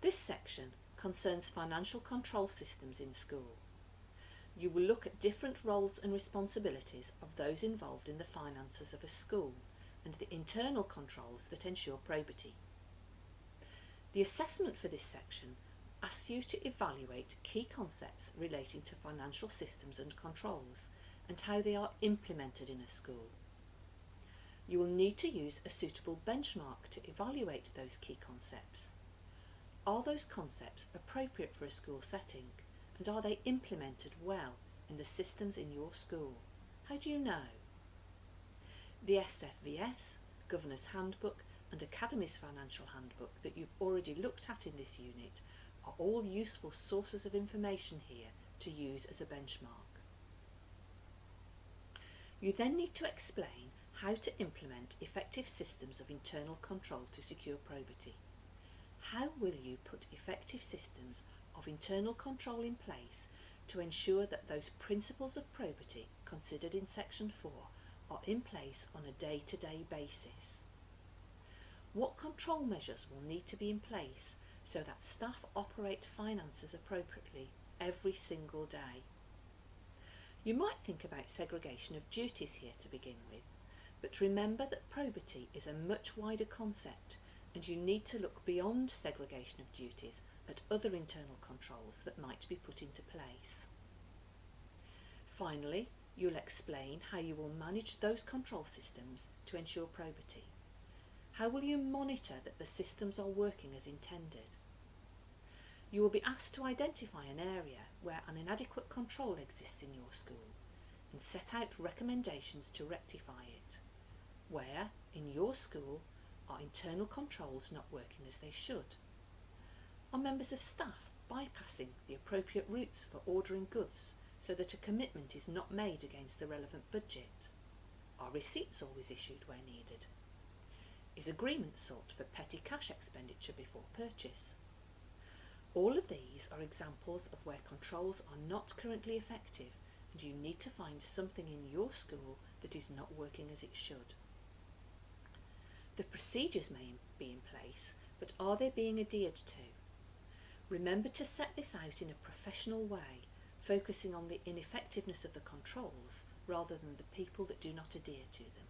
This section concerns financial control systems in school. You will look at different roles and responsibilities of those involved in the finances of a school and the internal controls that ensure probity. The assessment for this section asks you to evaluate key concepts relating to financial systems and controls and how they are implemented in a school. You will need to use a suitable benchmark to evaluate those key concepts. Are those concepts appropriate for a school setting, and are they implemented well in the systems in your school? How do you know? The SFVS, Governor's Handbook and Academy's Financial Handbook that you've already looked at in this unit are all useful sources of information here to use as a benchmark. You then need to explain how to implement effective systems of internal control to secure probity. How will you put effective systems of internal control in place to ensure that those principles of probity considered in Section 4 are in place on a day-to-day basis? What control measures will need to be in place so that staff operate finances appropriately every single day? You might think about segregation of duties here to begin with, but remember that probity is a much wider concept and you need to look beyond segregation of duties at other internal controls that might be put into place. Finally, you'll explain how you will manage those control systems to ensure probity. How will you monitor that the systems are working as intended? You will be asked to identify an area where an inadequate control exists in your school and set out recommendations to rectify it. Where, in your school, are internal controls not working as they should? Are members of staff bypassing the appropriate routes for ordering goods so that a commitment is not made against the relevant budget? Are receipts always issued where needed? Is agreement sought for petty cash expenditure before purchase? All of these are examples of where controls are not currently effective and you need to find something in your school that is not working as it should. The procedures may be in place, but are they being adhered to? Remember to set this out in a professional way, focusing on the ineffectiveness of the controls rather than the people that do not adhere to them.